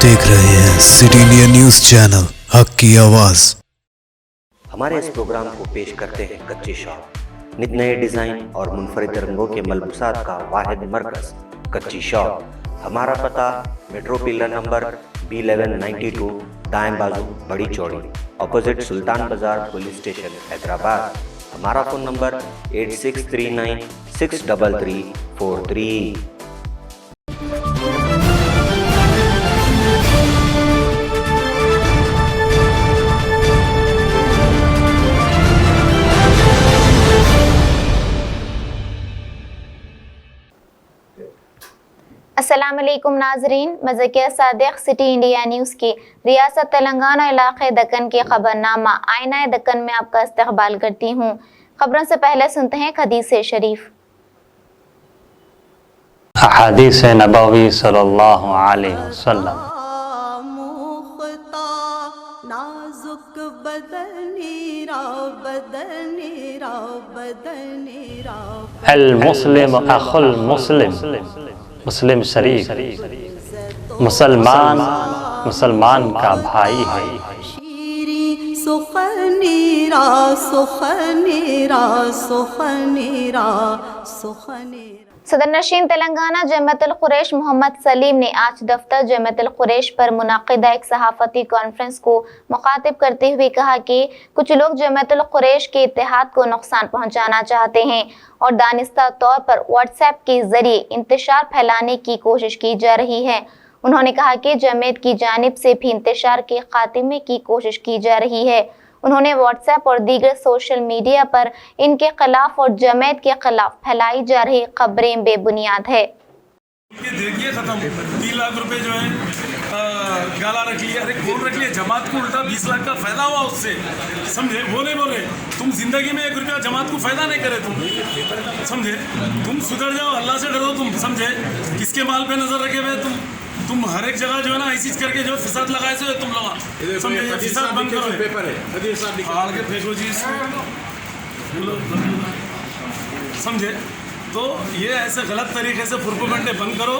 देख रहे हैं सिटी इंडिया न्यूज चैनल, हक की आवाज। हमारे इस प्रोग्राम को पेश करते हैं कच्ची शॉप, नित नए डिजाइन और मुनफरिद रंगों के मलबूसात का वाहिद मरकज कच्ची शॉप। हमारा पता मेट्रो पिलर नंबर B1192, दाएं बाजू बड़ी चौड़ी, ऑपोजिट सुल्तान बाजार पुलिस स्टेशन हैदराबाद। हमारा फोन नंबर 8639633343। अस्सलाम वालेकुम नाजरीन, मैं Zakia Sadiq city India news की रियासत तेलंगाना इलाके दक्कन के खबरनामा आईना दक्कन में आपका इस्तकबाल करती हूँ। खबरों से पहले सुनते हैं हदीस शरीफ। हदीस नबवी सल्लल्लाहु अलैहि वसल्लम। अल मुस्लिम अखुल मुस्लिम, मुस्लिम शरीफ। मुसलमान मुसलमान का भाई है। सदर नशीन तेलंगाना जमातुल कुरैश मोहम्मद सलीम ने आज दफ्तर जमातुल कुरैश पर मुनाकिदा एक सहाफती कॉन्फ्रेंस को मुखातिब करते हुए कहा कि कुछ लोग जमातुल कुरैश के इत्तेहाद को नुकसान पहुंचाना चाहते हैं और दानिस्ता तौर पर व्हाट्सएप के जरिए इंतशार फैलाने की कोशिश की जा रही है। उन्होंने कहा कि जमात की जानिब से भी इंतशार के खात्मे की कोशिश की जा रही है। उन्होंने व्हाट्सएप और दीगर सोशल मीडिया पर इनके खिलाफ और जमात के खिलाफ फैलाई जा रही खबरें बेबुनियाद है। देखिए खत्म 3 लाख रुपए जो है गाला रख लिया। अरे कौन रख लिया? जमात को उल्टा 20 लाख का फायदा हुआ उससे, समझे? वो नहीं बोल रहे तुम जिंदगी में 1 रुपया जमात को फायदा नहीं करे तुम, समझे? तुम सुधर जाओ, अल्लाह से डरो तुम, समझे? किसके माल पे नजर रखे हुए तुम हर एक जगह जो है ना ऐसी करके जो फिसाद लगाए से तुम लोग, समझे? फिसाद बंद करो, पेपर है आगे फेंको जी इसको, समझे? तो ये ऐसे गलत तरीके से फुरपुगंडे बंद करो।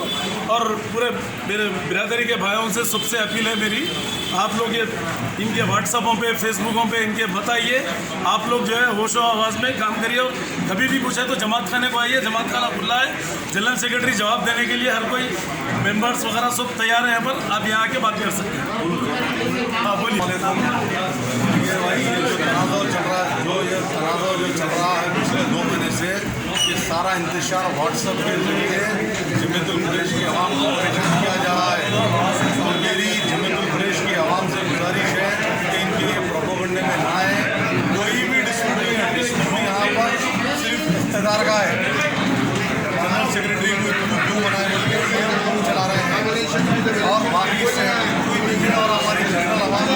और पूरे मेरे बिरादरी के भाइयों से सबसे अपील है मेरी, आप लोग ये इनके व्हाट्सअपों पे फेसबुकों पे इनके बताइए, आप लोग जो है होशो आवाज़ में काम करिए। कभी भी पूछे तो जमात खाने को आइए, जमात खाना खुला है, जनरल सेक्रेटरी जवाब देने के लिए, हर कोई मेंबर्स वगैरह सब तैयार हैं। यहाँ पर आप यहाँ आके बात कर सकते हैं। हाँ बोलिए। जो चल रहा है पिछले 2 महीने से, ये सारा इंतशार व्हाट्सएप के जरिए जमातुल कुरैश की आवाम को परेशान किया जा रहा है। तो मेरी जमातुल कुरैश की आवाम से गुजारिश है कि इनके लिए प्रोपेगेंडे में ना आए। कोई भी डिस्प्यूट यहाँ पर सिर्फ इख्तियार का है। जनरल सेक्रेटरी को क्यों बनाए बोलते ये लोग चला रहे हैं और बाकी से कोई नहीं है। और हमारी जनरल आवाम को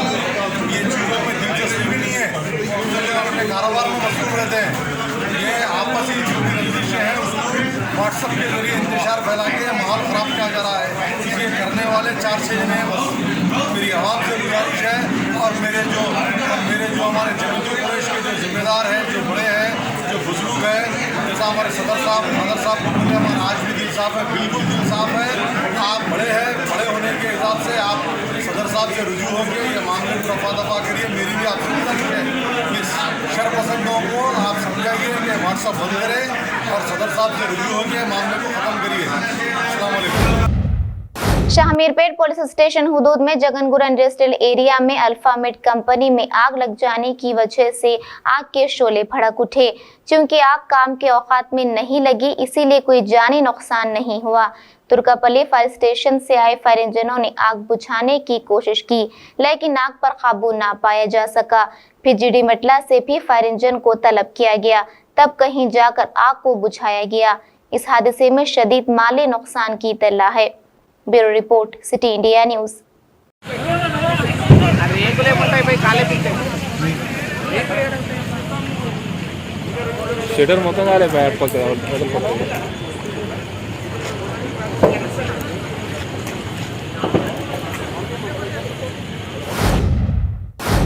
ये चीज़ों में दिलचस्पी भी नहीं है, अपने कारोबार में मसरूफ रहते हैं। ये आपस की जो रंजिशें हैं उसको व्हाट्सएप के जरिए इंतशार फैला के माहौल ख़राब किया जा रहा है। ये करने वाले 4-6 जने हैं बस। मेरी आवाम से गुजारिश है और मेरे जो हमारे जमातुल कुरैश के जो जिम्मेदार हैं, जो बड़े हैं, जो बुजुर्ग हैं, जैसा हमारे सदर साहब को बोले, हमारा आज भी दिल साफ है, बिल्कुल दिल साफ है। आप बड़े हैं, बड़े होने के हिसाब से आप सदर साहब से रुजू होकर ये मामले को रफा दफा करिए। मेरी भी आपसे गुजारिश है कि शरपसंदों को आप समझाइए कि व्हाट्सएप बंद करें और सदर साहब से रुजू होकर मामले को ख़त्म करिए। अस्सलाम वालेकुम। शाहमीरपेट पुलिस स्टेशन हुदूद में जगनगुरा इंडस्ट्रियल एरिया में अल्फामेड कंपनी में आग लग जाने की वजह से आग के शोले भड़क उठे। चूंकि आग काम के औकात में नहीं लगी, इसीलिए कोई जानी नुकसान नहीं हुआ। तुर्कापल्ली फायर स्टेशन से आए फायर इंजनों ने आग बुझाने की कोशिश की, लेकिन आग पर काबू ना पाया जा सका। फिर जीडी मटला से भी फायर इंजन को तलब किया गया, तब कहीं जाकर आग को बुझाया गया। इस हादसे में शदीद माली नुकसान की इत्तला है। Bureau report, city India news.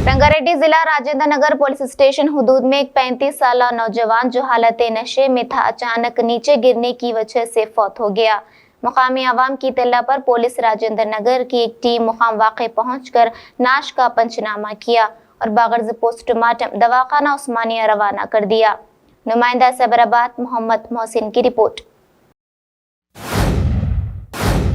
Rangareddy जिला राजेंद्र नगर पुलिस स्टेशन हुदूद में एक 35 साला नौजवान जो हालत नशे में था, अचानक नीचे गिरने की वजह से फौत हो गया। मुकामी आवाम की इत्तला पर पुलिस राजेंद्र नगर की एक टीम मुकाम वाक़े पहुंचकर नाश का पंचनामा किया और बागर्ज पोस्टमार्टम दवाखाना उस्मानिया रवाना कर दिया। नुमाइंदा सैबराबाद मोहम्मद मोहसिन की रिपोर्ट।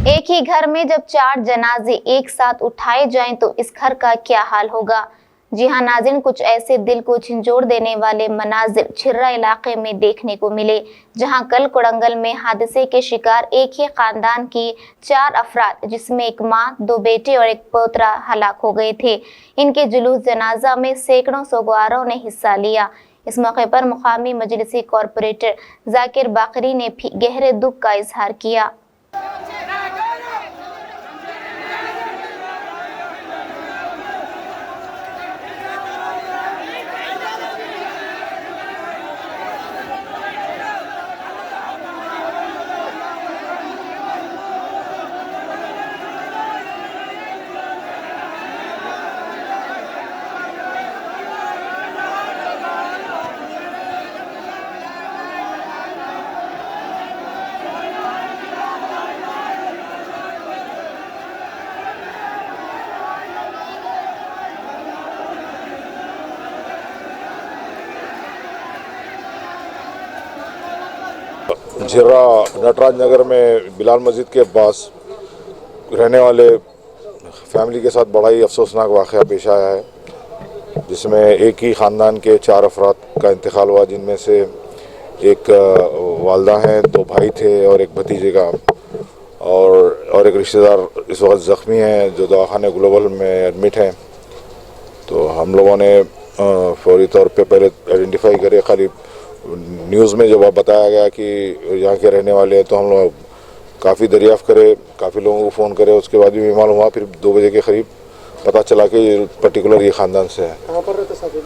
एक ही घर में जब 4 जनाजे एक साथ उठाए जाएं तो इस घर का क्या हाल होगा। जी हां नाज़रीन, कुछ ऐसे दिल को झंझोड़ देने वाले मनाजिर छिर्रा इलाके में देखने को मिले, जहां कल कोड़ंगल में हादसे के शिकार एक ही खानदान की 4 अफराद जिसमें एक मां, 2 बेटे और एक पोतरा हलाक हो गए थे। इनके जुलूस जनाजा में सैकड़ों सोगवारों ने हिस्सा लिया। इस मौके पर मुकामी मजलिसी कॉरपोरेटर जाकिर बाकरी ने भी गहरे दुख का इजहार किया। झिर्रा नटराज नगर में बिलाल मस्जिद के पास रहने वाले फैमिली के साथ बड़ा ही अफसोसनाक वाक़या पेश आया है, जिसमें एक ही ख़ानदान के 4 अफराद का इंतकाल हुआ, जिनमें से एक वालदा हैं, 2 भाई थे और एक भतीजे का, और एक रिश्तेदार इस वक्त ज़ख्मी हैं जो दवाखाने ग्लोबल में एडमिट हैं। तो हम लोगों ने फौरी तौर पे पहले आइडेंटिफाई करे, खाली न्यूज़ में जब बताया गया कि यहाँ के रहने वाले हैं तो हम लोग काफ़ी दरियाफ़्त करे, काफ़ी लोगों को फ़ोन करे, उसके बाद भी मालूम हुआ, फिर 2 बजे के करीब पता चला कि पर्टिकुलर ये ख़ानदान से है। कहाँ पर रहते साथी?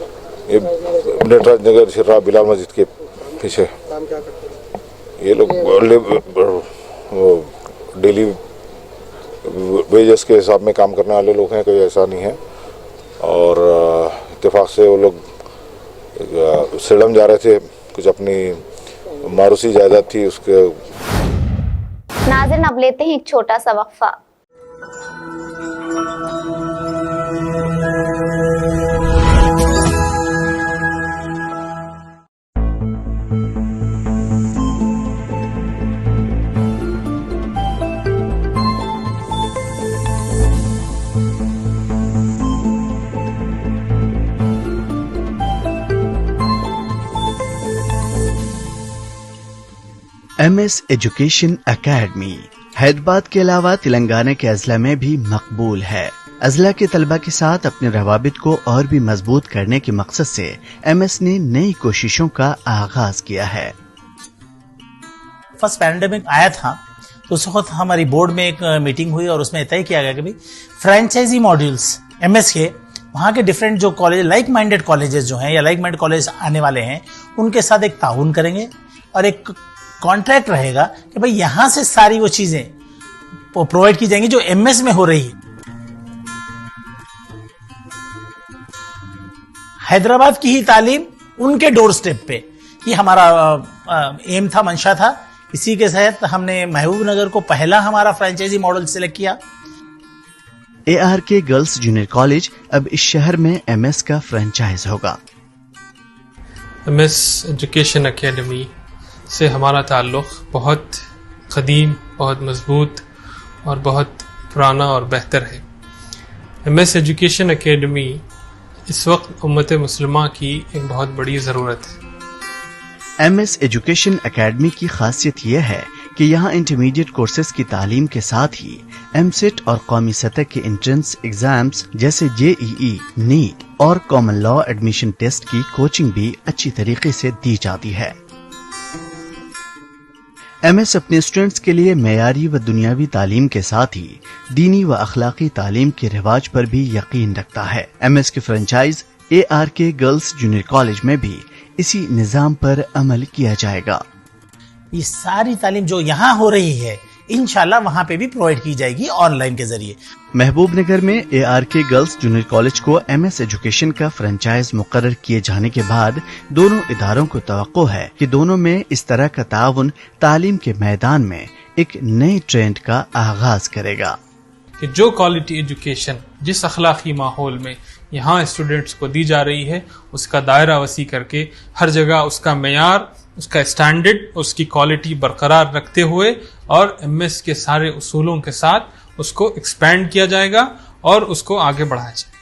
ये नटराज नगर झिर्रा बिलाल मस्जिद के पीछे। काम क्या करते हैं ये लोग? डेली वेजेस के हिसाब में काम करने वाले लोग हैं, कोई ऐसा नहीं है। और इत्तेफाक से वो लोग सिलम जा रहे थे, कुछ अपनी मारूसी जायदाद थी उसके। नाज़रीन, अब लेते हैं एक छोटा सा वक्फा। MS एजुकेशन एकेडमी हैदराबाद के अलावा तेलंगाना के अजला में भी मकबूल है। अजला के तलबा के साथ अपने रवाबित को और भी मजबूत करने के मकसद से MS ने नई कोशिशों का आगाज किया है। फर्स्ट पैंडेमिक आया था तो उस वक्त हमारी बोर्ड में एक मीटिंग हुई और उसमें तय किया गया कि भाई फ्रेंचाइजी मॉड्यूल्स MS के वहाँ के डिफरेंट जो कॉलेज, लाइक माइंडेड कॉलेजेस जो हैं या लाइक माइंडेड कॉलेज आने वाले हैं, उनके साथ एक ताउन करेंगे और एक कॉन्ट्रैक्ट रहेगा कि भाई यहां से सारी वो चीजें प्रोवाइड की जाएंगी जो MS में हो रही है। हैदराबाद की ही तालीम उनके डोर स्टेप पे, ये हमारा एम था, मंशा था। इसी के तहत हमने महबूब नगर को पहला हमारा फ्रेंचाइजी मॉडल सिलेक्ट किया। ARK गर्ल्स जूनियर कॉलेज अब इस शहर में MS का फ्रेंचाइज होगा। MS एजुकेशन एकेडमी से हमारा ताल्लुक़ बहुत क़दीम, बहुत मज़बूत और बहुत पुराना और बेहतर है। MS एजुकेशन एकेडमी इस वक्त उम्मत मुस्लिमा की एक बहुत बड़ी ज़रूरत है। MS एजुकेशन एकेडमी की खासियत यह है कि यहाँ इंटरमीडिएट कोर्सेज की तालीम के साथ ही MSET और कौमी सतह के एंट्रेंस एग्जाम्स जैसे JEE, नीट और कॉमन लॉ एडमिशन टेस्ट की कोचिंग भी अच्छी तरीके से दी जाती है। MS अपने स्टूडेंट्स के लिए मेयारी व दुनियावी तालीम के साथ ही दीनी व अखलाकी तालीम के रिवाज पर भी यकीन रखता है। MS के franchise ARK girls junior college में भी इसी निजाम पर अमल किया जाएगा। ये सारी तालीम जो यहाँ हो रही है इंशाल्लाह वहाँ पे भी प्रोवाइड की जाएगी ऑनलाइन के जरिए। महबूब नगर में ARK गर्ल्स जूनियर कॉलेज को MS एजुकेशन का फ्रेंचाइज मुकर्रर किए जाने के बाद दोनों इदारों को तवक्को है कि दोनों में इस तरह का ताउन तालीम के मैदान में एक नए ट्रेंड का आगाज करेगा कि जो क्वालिटी एजुकेशन जिस अखलाकी माहौल में यहाँ स्टूडेंट्स को दी जा रही है उसका दायरा वसी करके हर जगह उसका मेयार, उसका स्टैंडर्ड, उसकी क्वालिटी बरकरार रखते हुए और एमएस के सारे उसूलों के साथ उसको एक्सपैंड किया जाएगा और उसको आगे बढ़ाया जाएगा।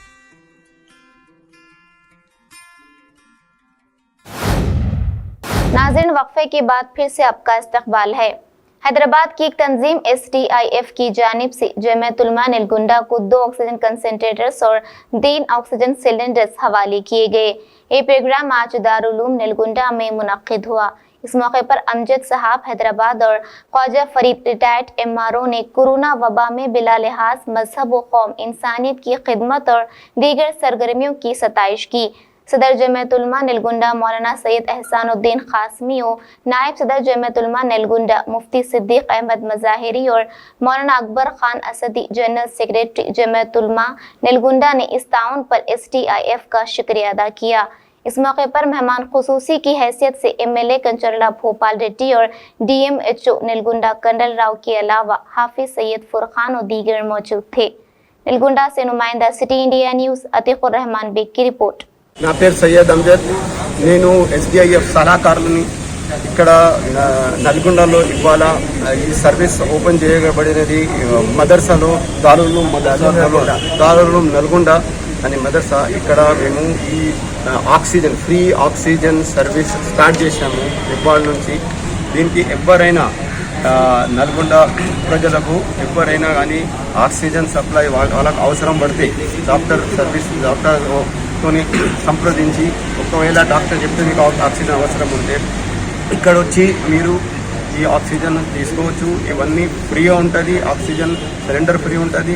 नाज़रीन, वक्फे के बाद फिर से आपका इस्तकबाल है। हैदराबाद की एक तंजीम STIF की जानिब से जमीयत-उलमा नलगुंडा को 2 ऑक्सीजन कंसंट्रेटर्स और 3 ऑक्सीजन सिलेंडर्स हवाले किए गए। ये प्रोग्राम आज दारुल उलूम नलगुंडा में मुनक्किद हुआ। इस मौके पर अमजद साहब हैदराबाद और ख्वाजा फरीद रिटायर्ड MRO ने कोरोना वबा में बिला लिहाज मजहब व कौम इंसानियत की खिदमत और दीगर सरगर्मियों की सताइश की। सदर जमीयत-उलमा नलगुंडा मौलाना सैयद एहसानुद्दीन खासमी और नायब सदर जमीयत-उलमा नलगुंडा मुफ्ती सिद्दीक अहमद मज़ाहिरी और मौलाना अकबर खान असदी जनरल सेक्रेटरी जमीयत-उलमा नलगुंडा ने इस ताउन पर STIF का शुक्रिया अदा किया। इस मौके पर मेहमान खुसूसी की हैसियत से MLA कंचरला भोपाल रेड्डी और DMHO नलगुंडा कंडल राव के अलावा हाफिज सैयद फुरखान और दीगर मौजूद थे। नलगुंडा से नुमाइंदा city India news Atiqur Rahman Baig की रिपोर्ट। నా పేరు సయ్యద్ అమ్జద్, నేను SDIF సలహాకారులని. ఇక్కడ నల్గొండలో ఇవాళ ఈ సర్వీస్ ఓపెన్ చేయబడినది మదర్సాలో దారుల్ నల్గొండ అనే మదర్సా. ఇక్కడ మేము ఈ oxygen free oxygen service start చేశాము ఇవాళ నుంచి. దీనికి ఎవరైనా నల్గొండ ప్రజలకు ఎవరైనా కానీ ఆక్సిజన్ సప్లై వాళ్ళకు అవసరం పడితే డాక్టర్తోని సంప్రదించి ఒకవేళ డాక్టర్ చెప్తే మీకు ఆక్సిజన్ అవసరం ఉంటే ఇక్కడ వచ్చి మీరు ఈ ఆక్సిజన్ తీసుకోవచ్చు. ఇవన్నీ ఫ్రీగా ఉంటుంది. ఆక్సిజన్ సిలిండర్ ఫ్రీ ఉంటుంది,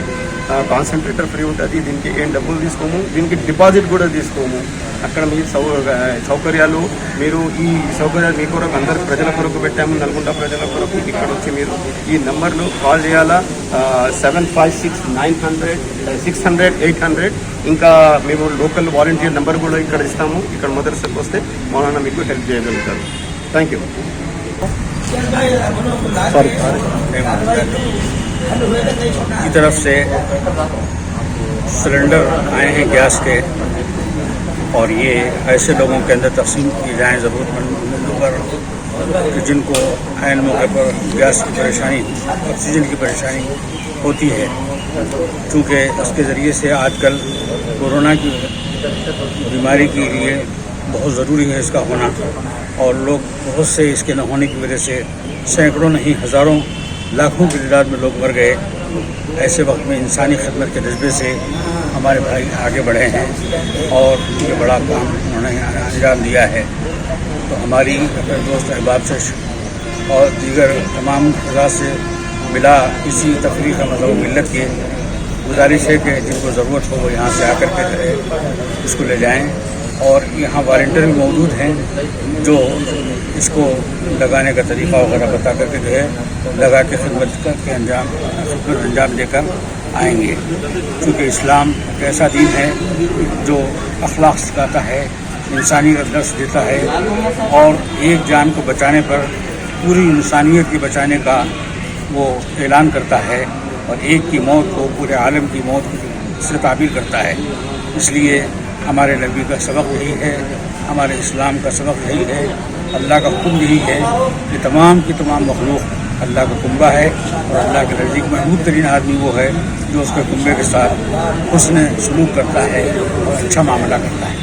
కాన్సన్ట్రేటర్ ఫ్రీ ఉంటుంది. దీనికి ఏం డబ్బులు తీసుకోము, దీనికి డిపాజిట్ కూడా తీసుకోము. అక్కడ మీ సౌకర్యాలు మీరు ఈ సౌకర్యాలు మీ కొరకు అందరు ప్రజల కొరకు పెట్టాము, నల్గొండ ప్రజల కొరకు. ఇక్కడ వచ్చి మీరు ఈ నెంబర్లు కాల్ చేయాలా, 756-900-600-800. ఇంకా మేము లోకల్ వాలంటీర్ నెంబర్ కూడా ఇక్కడ ఇస్తాము. ఇక్కడ మదర్సాకు వస్తే మౌలానా మీకు హెల్ప్ చేయగలుగుతారు. Thank you. की तरफ से सिलेंडर आए हैं गैस के, और ये ऐसे लोगों के अंदर तकसीम किए जाएँ ज़रूरतमंद लोगों पर जिनको ऐन मौके पर गैस की परेशानी, ऑक्सीजन की परेशानी होती है। चूँकि इसके ज़रिए से आजकल कोरोना की बीमारी के लिए बहुत ज़रूरी है इसका होना, और लोग बहुत से इसके न होने की वजह से सैकड़ों नहीं हज़ारों लाखों की तादाद में लोग मर गए। ऐसे वक्त में इंसानी खिदमत के जज्बे से हमारे भाई आगे बढ़े हैं और ये बड़ा काम उन्होंने अंजाम दिया है। तो हमारी अपने दोस्त अहबाब से और दीगर तमाम अज़ा से बिला किसी तफरीक़ मतलब मिल्लत के गुजारिश है कि जिनको ज़रूरत हो वो यहाँ से आकर के इसको ले जाएँ। और यहाँ वॉलंटियर भी मौजूद हैं जो इसको लगाने का तरीक़ा वगैरह बता करके जो है लगा के खिदमत के अंजाम देकर आएंगे। क्योंकि इस्लाम एक ऐसा दीन है जो अखलाक सिखाता है, इंसानी दर्स देता है, और एक जान को बचाने पर पूरी इंसानियत के बचाने का वो ऐलान करता है, और एक की मौत को पूरे आलम की मौत से ताबीर करता है। इसलिए हमारे नबी का सबक यही है, हमारे इस्लाम का सबक यही है, अल्लाह का हुक्म यही है कि तमाम की तमाम मखलूक अल्लाह का कुंबा है, और अल्लाह के नज़दीक महबूब तरीन आदमी वो है जो उसके कुंबे के साथ हुस्न सलूक करता है और अच्छा मामला करता है।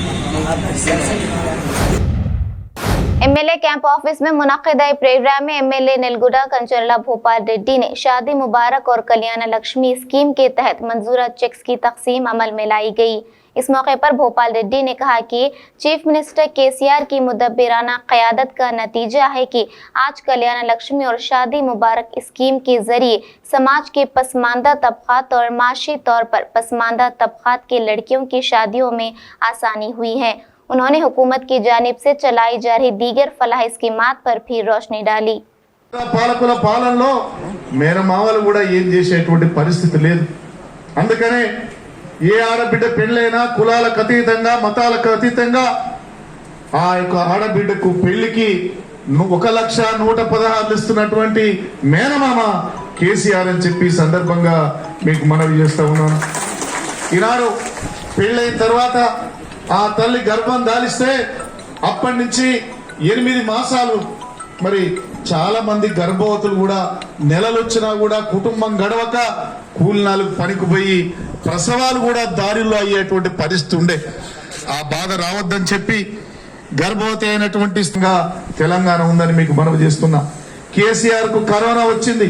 MLA कैंप ऑफिस में मुनक्किद प्रोग्राम में MLA नलगुंडा कंचरला भोपाल रेड्डी ने शादी मुबारक और कल्याण लक्ष्मी स्कीम के तहत मंजूरा चेक्स की तकसीम अमल में लाई गई। इस मौके पर भोपाल रेड्डी ने कहा कि चीफ मिनिस्टर KCR की मुदब्बिराना क़यादत का नतीजा है कि आज कल्याण लक्ष्मी और शादी मुबारक स्कीम के जरिए समाज के पसमानदा तबक़ात और माशी तौर पर पसमानदा तबक़ात के लड़कियों की शादियों में आसानी हुई है। उन्होंने हुकूमत की जानिब से चलाई जा रही दीगर फलाह स्कीमात पर भी रोशनी डाली। పాలకుల పాలనలో మేనమామలు కూడా ఏం చేసేటువంటి పరిస్థితి లేదు. అందుకనే ఏ ఆడబిడ్డ పెళ్ళైనా కులాలకు అతీతంగా మతాలకు అతీతంగా ఆ యొక్క ఆడబిడ్డకు పెళ్లికి 1,116,000 ఇస్తున్నటువంటి మేనమామ కేసీఆర్ అని చెప్పి సందర్భంగా మీకు మనవి చేస్తా ఉన్నాను. ఈనాడు పెళ్ళైన తర్వాత ఆ తల్లి గర్భం దాలిస్తే అప్పటి నుంచి 8 మాసాలు మరి చాలా మంది గర్భవతులు కూడా నెలలు వచ్చినా కూడా కుటుంబం గడవక కూలినాలకు పనికి పోయి ప్రసవాలు కూడా దారిలో అయ్యేటువంటి పరిస్థితి ఉండే. ఆ బాధ రావద్దని చెప్పి గర్భవతి అయినటువంటి తెలంగాణ ఉందని మీకు మనవి చేస్తున్నా. కేసీఆర్ కు కరోనా వచ్చింది,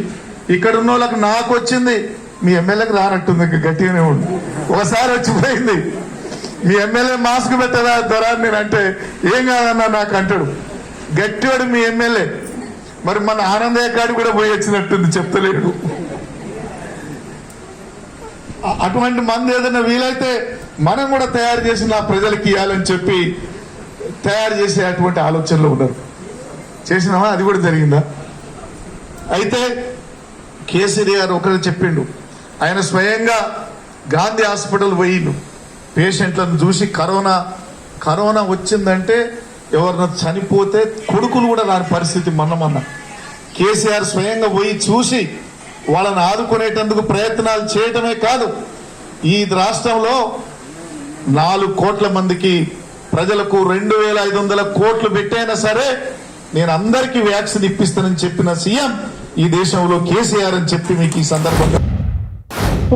ఇక్కడ ఉన్న వాళ్ళకి నాకు వచ్చింది, మీ ఎమ్మెల్యేకి రానట్టుంది, గట్టిగానే ఉంది. ఒకసారి వచ్చిపోయింది, మీ ఎమ్మెల్యే మాస్క్ పెట్టదా ధర నేను అంటే ఏం కాదన్నా నాకు అంటాడు. గట్టివాడు మీ ఎమ్మెల్యే. మరి మన ఆనందయ్య కాడి కూడా పోయి వచ్చినట్టుంది, చెప్తలేడు. అటువంటి మంది ఏదైనా వీలైతే మనం కూడా తయారు చేసి నా ప్రజలకి ఇవ్వాలని చెప్పి తయారు చేసే అటువంటి ఆలోచనలు ఉన్నారు. చేసినామా? అది కూడా జరిగిందా? అయితే కేసీఆర్ ఒకరు చెప్పిండు, ఆయన స్వయంగా గాంధీ హాస్పిటల్ పోయిండు, పేషెంట్లను చూసి కరోనా వచ్చిందంటే ఎవరన్నా చనిపోతే కొడుకులు కూడా రాని పరిస్థితి మొన్న కేసీఆర్ స్వయంగా పోయి చూసి వాళ్ళని ఆదుకునేటందుకు ప్రయత్నాలు చేయటమే కాదు, ఈ రాష్ట్రంలో 4 కోట్ల మందికి ప్రజలకు 2,500 కోట్లు పెట్టైనా సరే నేను అందరికీ వ్యాక్సిన్ ఇప్పిస్తానని చెప్పిన సీఎం ఈ దేశంలో కేసీఆర్ అని చెప్పి మీకు ఈ సందర్భంగా.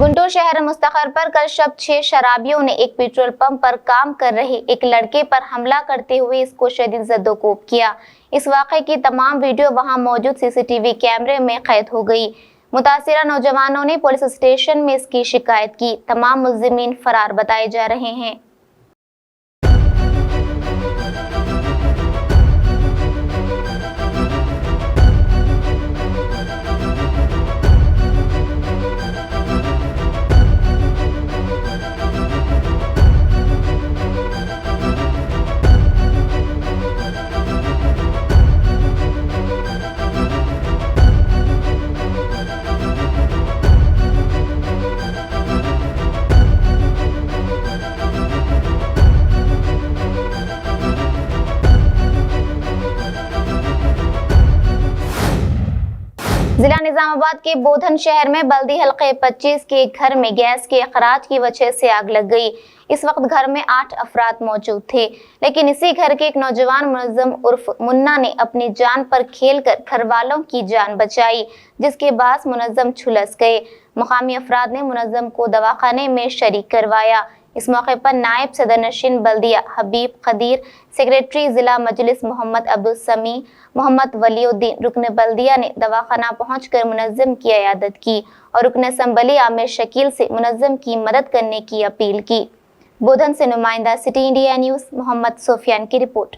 गुंटूर शहर मुस्तखर पर कल शब 6 शराबियों ने एक पेट्रोल पंप पर काम कर रहे एक लड़के पर हमला करते हुए इसको शदीद जद्दोकोब किया। इस वाक़े की तमाम वीडियो वहां मौजूद सीसीटीवी कैमरे में कैद हो गई। मुतासिरा नौजवानों ने पुलिस स्टेशन में इसकी शिकायत की। तमाम मुल्जिमीन फरार बताए जा रहे हैं। जिला निजामाबाद के बोधन शहर में बल्दी हल्के 25 के एक घर में गैस के अखराज की वजह से आग लग गई। इस वक्त घर में 8 अफराद मौजूद थे, लेकिन इसी घर के एक नौजवान मुनज्जम उर्फ मुन्ना ने अपनी जान पर खेलकर घर वालों की जान बचाई, जिसके बाद मुनज्जम झुलस गए। मुकामी अफराद ने मुनज्जम को दवाखाने में शरीक करवाया। इस मौके पर नायब सदर नशीन बल्दिया हबीब खदीर, सेक्रेटरी जिला मजलिस मोहम्मद अब्दुल समी, मोहम्मद वलीउद्दीन, रुकन बल्दिया ने दवाखाना पहुंचकर मुनज्जम की इयादत की और रुकन असम्बली आमिर शकील से मुनज्जम की मदद करने की अपील की। बोधन से नुमाइंदा city India news Mohammad Sofiyan की रिपोर्ट।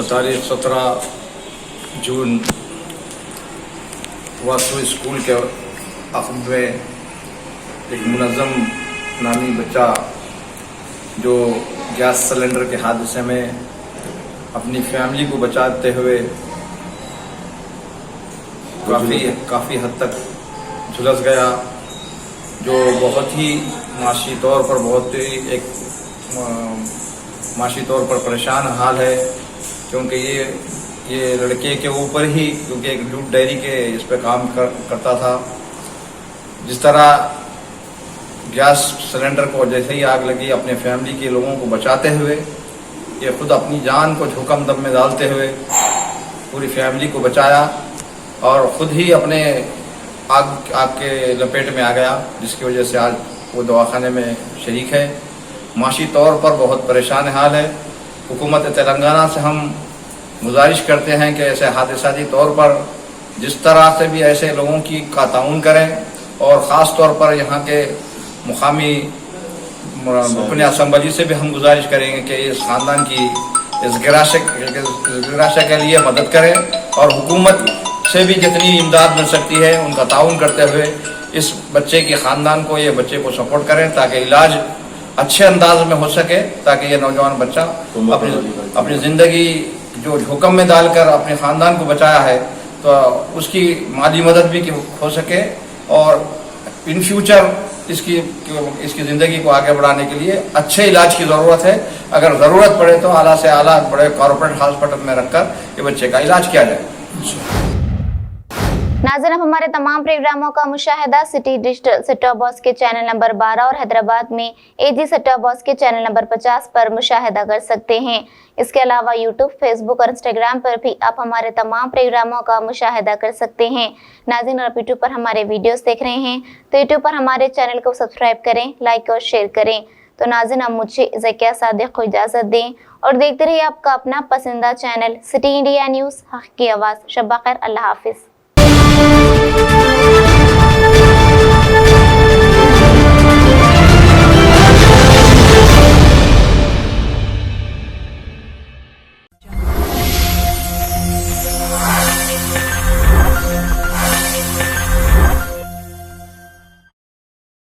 तारीख 17 जून वासु स्कूल के अखब में एक मुनज़्ज़म नामी बच्चा जो गैस सिलेंडर के हादसे में अपनी फैमिली को बचाते हुए काफ़ी हद तक झुलस गया, जो बहुत ही माशी तौर पर माशी तौर पर परेशान हाल है, क्योंकि ये लड़के के ऊपर ही, क्योंकि एक दूध डेयरी के इस पे काम करता था। जिस तरह गैस सिलेंडर को जैसे ही आग लगी, अपने फैमिली के लोगों को बचाते हुए ये खुद अपनी जान को जोखिम दम में डालते हुए पूरी फैमिली को बचाया और खुद ही अपने आग के लपेट में आ गया, जिसकी वजह से आज वो दवाखाने में शरीक है। माशी तौर पर बहुत परेशान हाल है। हुकूमत तेलंगाना से हम गुजारिश करते हैं कि ऐसे हादसाती तौर पर जिस तरह से भी ऐसे लोगों की का ताउन करें, और ख़ास तौर पर यहाँ के मुकामी रुकन असम्बली से भी हम गुजारिश करेंगे कि इस ख़ानदान की इस गिराशे के लिए मदद करें और हुकूमत से भी जितनी इमदाद मिल सकती है उनका ताउन करते हुए इस बच्चे के ख़ानदान को, ये बच्चे को सपोर्ट करें ताकि इलाज अच्छे अंदाज में हो सके, ताकि ये नौजवान बच्चा अपनी ज़िंदगी जो जोखिम में डालकर अपने ख़ानदान को बचाया है तो उसकी माली मदद भी हो सके और इन फ्यूचर इसकी ज़िंदगी को आगे बढ़ाने के लिए अच्छे इलाज की ज़रूरत है। अगर ज़रूरत पड़े तो आला से आला बड़े कॉर्पोरेट हॉस्पिटल में रखकर ये बच्चे का इलाज किया जाए। नाज़रीन, अब हमारे तमाम प्रोग्रामों का मुशाहिदा city digital set top box के चैनल नंबर 12 और हैदराबाद में एजी सेट टॉप बॉक्स के चैनल नंबर 50 पर मुशाहिदा कर सकते हैं। इसके अलावा यूट्यूब, फेसबुक और इंस्टाग्राम पर भी आप हमारे तमाम प्रोग्रामों का मुशाहिदा कर सकते हैं। नाज़रीन, आप यूट्यूब पर हमारे वीडियोस देख रहे हैं तो यूट्यूब पर हमारे चैनल को सब्सक्राइब करें, लाइक और शेयर करें। तो नाज़रीन, अब मुझे ज़किया सादिक को इजाज़त दें और देखते रहिए आपका अपना पसंदीदा चैनल सिटी इंडिया न्यूज़, हक़ की आवाज़। शब बख़ैर, अल्लाह हाफ़िज़।